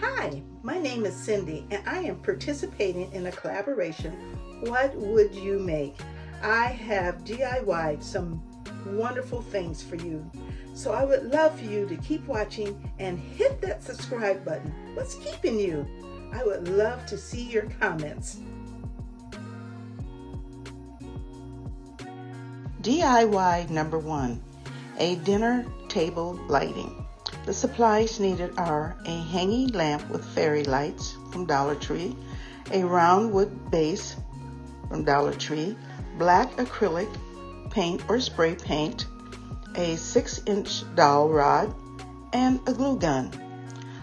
Hi, my name is Cindy and I am participating in a collaboration. What would you make? I have DIY'd some wonderful things for you. So I would love for you to keep watching and hit that subscribe button. What's keeping you? I would love to see your comments. DIY number 1, a dinner table lighting. The supplies needed are a hanging lamp with fairy lights from Dollar Tree, a round wood base from Dollar Tree, black acrylic paint or spray paint, a 6-inch dowel rod, and a glue gun.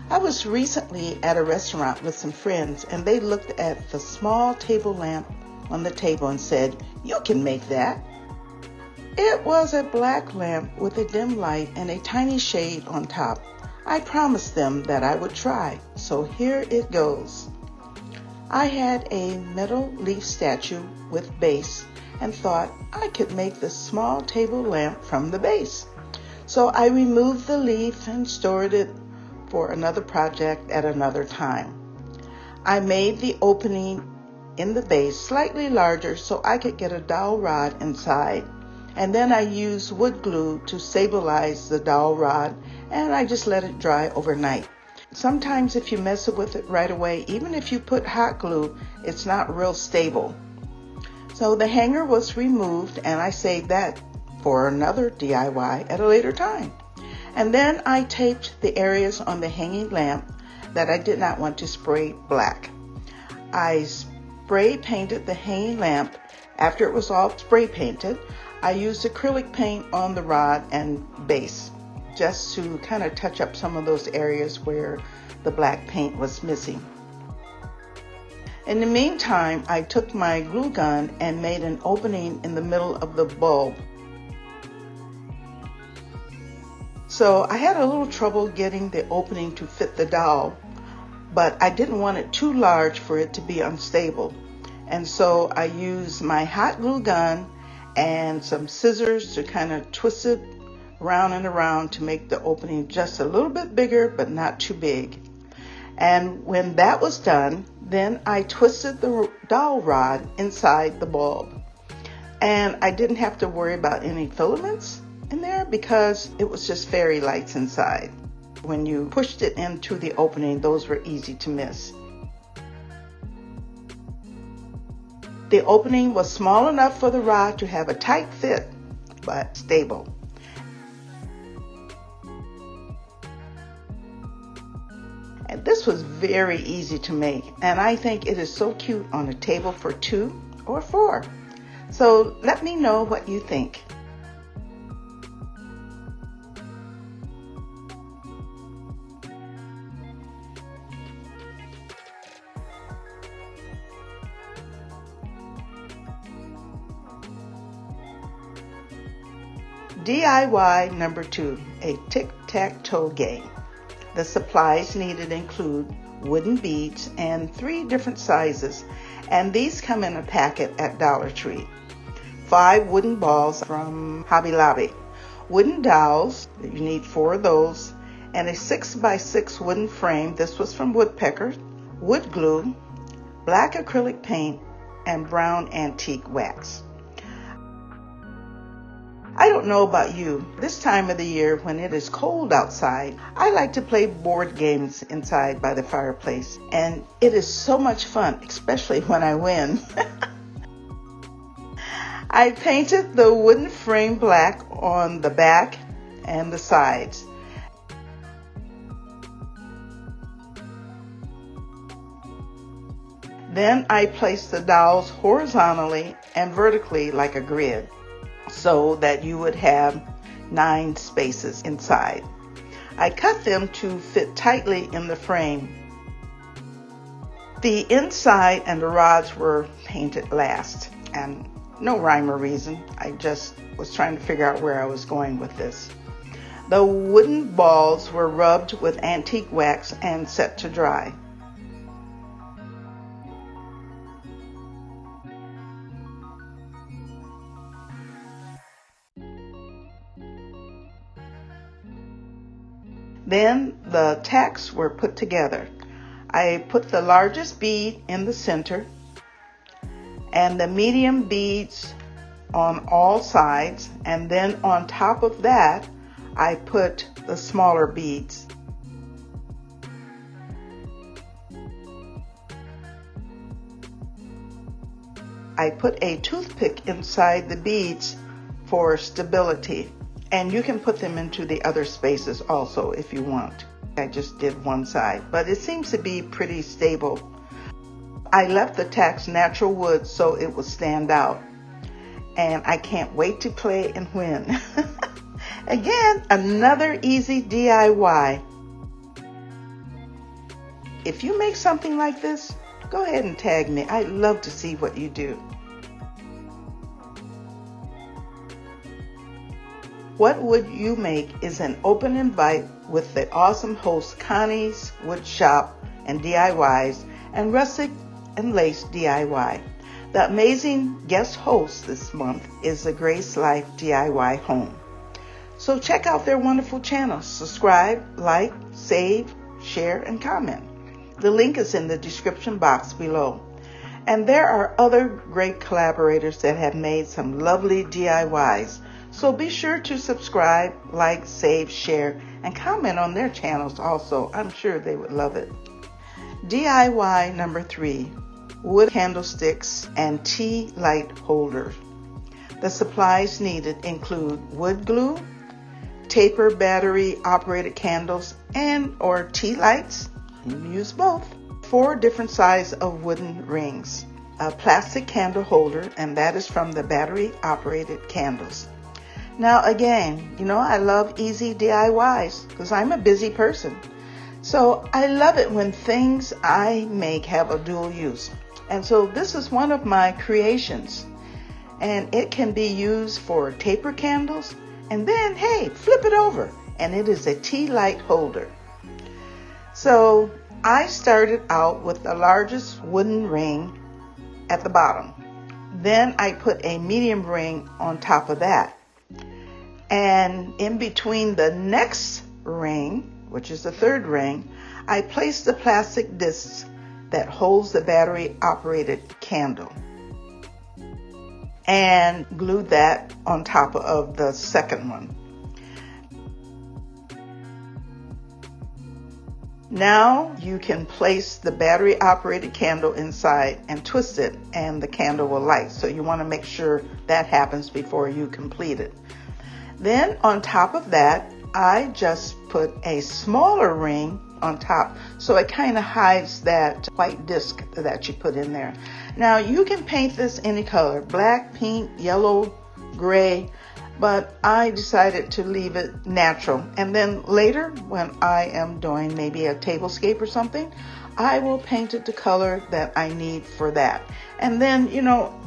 I was recently at a restaurant with some friends and they looked at the small table lamp on the table and said, "You can make that." It was a black lamp with a dim light and a tiny shade on top. I promised them that I would try, so here it goes. I had a metal leaf statue with base and thought I could make the small table lamp from the base. So I removed the leaf and stored it for another project at another time. I made the opening in the base slightly larger so I could get a dowel rod inside. And then I used wood glue to stabilize the dowel rod, and I just let it dry overnight. Sometimes if you mess with it right away, even if you put hot glue, it's not real stable. So the hanger was removed and I saved that for another DIY at a later time. And then I taped the areas on the hanging lamp that I did not want to spray black. I spray painted the hanging lamp. After it was all spray painted, I used acrylic paint on the rod and base just to kind of touch up some of those areas where the black paint was missing. In the meantime, I took my glue gun and made an opening in the middle of the bulb. So I had a little trouble getting the opening to fit the dowel, but I didn't want it too large for it to be unstable. And so I used my hot glue gun and some scissors to kind of twist it around and around to make the opening just a little bit bigger but not too big. And when that was done, then I twisted the dowel rod inside the bulb. And I didn't have to worry about any filaments in there because it was just fairy lights inside. When you pushed it into the opening, those were easy to miss. The opening was small enough for the rod to have a tight fit, but stable. And this was very easy to make, and I think it is so cute on a table for 2 or 4. So let me know what you think. DIY number 2, a Tic Tac Toe Game. The supplies needed include wooden beads and 3 different sizes, and these come in a packet at Dollar Tree. 5 wooden balls from Hobby Lobby, wooden dowels, you need 4 of those, and a 6x6 wooden frame, this was from Woodpecker, wood glue, black acrylic paint, and brown antique wax. I don't know about you, this time of the year when it is cold outside, I like to play board games inside by the fireplace, and it is so much fun, especially when I win. I painted the wooden frame black on the back and the sides. Then I placed the dowels horizontally and vertically like a grid, so that you would have 9 spaces inside. I cut them to fit tightly in the frame. The inside and the rods were painted last, and no rhyme or reason. I just was trying to figure out where I was going with this. The wooden balls were rubbed with antique wax and set to dry. Then the tacks were put together. I put the largest bead in the center and the medium beads on all sides, and then on top of that I put the smaller beads. I put a toothpick inside the beads for stability, and you can put them into the other spaces also if you want. I just did one side, but it seems to be pretty stable. I left the tacks natural wood so it would stand out, and I can't wait to play and win. Again, another easy DIY. If you make something like this, go ahead and tag me. I'd love to see what you do. What Would You Make is an open invite with the awesome host Connie's Wood Shop and DIYs and Rustic and Lace DIY. The amazing guest host this month is the Grace Life DIY Home. So check out their wonderful channels. Subscribe, like, save, share, and comment. The link is in the description box below. And there are other great collaborators that have made some lovely DIYs. So be sure to subscribe, like, save, share, and comment on their channels also. I'm sure they would love it. DIY number 3, wood candlesticks and tea light holders. The supplies needed include wood glue, taper battery operated candles and or tea lights. You can use both. 4 different sizes of wooden rings, a plastic candle holder, and that is from the battery operated candles. Now again, I love easy DIYs because I'm a busy person. So I love it when things I make have a dual use. And so this is one of my creations. And it can be used for taper candles. And then, hey, flip it over. And it is a tea light holder. So I started out with the largest wooden ring at the bottom. Then I put a medium ring on top of that. And in between the next ring, which is the third ring, I placed the plastic disc that holds the battery operated candle and glued that on top of the second one. Now you can place the battery operated candle inside and twist it and the candle will light. So you want to make sure that happens before you complete it. Then on top of that, I just put a smaller ring on top so it kind of hides that white disc that you put in there. Now you can paint this any color, black, pink, yellow, gray, but I decided to leave it natural. And then later when I am doing maybe a tablescape or something, I will paint it the color that I need for that. And then,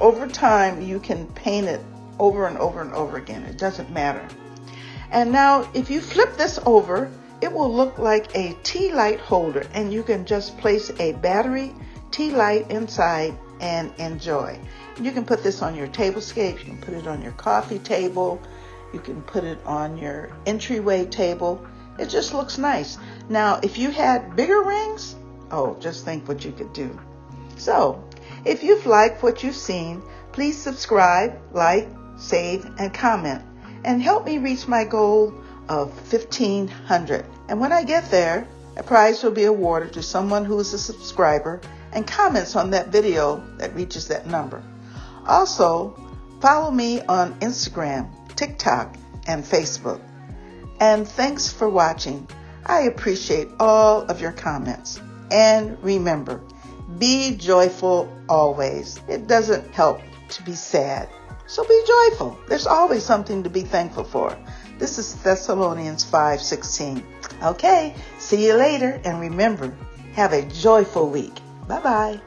over time you can paint it over and over and over again. It doesn't matter. And now if you flip this over, it will look like a tea light holder, and you can just place a battery tea light inside and enjoy. You can put this on your tablescape, you can put it on your coffee table, you can put it on your entryway table. It just looks nice. Now if you had bigger rings, just think what you could do. So if you've liked what you've seen, please subscribe, like, save, and comment, and help me reach my goal of 1,500. And when I get there, a prize will be awarded to someone who is a subscriber and comments on that video that reaches that number. Also, follow me on Instagram, TikTok, and Facebook. And thanks for watching. I appreciate all of your comments. And remember, be joyful always. It doesn't help to be sad. So be joyful. There's always something to be thankful for. This is Thessalonians 5:16. Okay, see you later. And remember, have a joyful week. Bye-bye.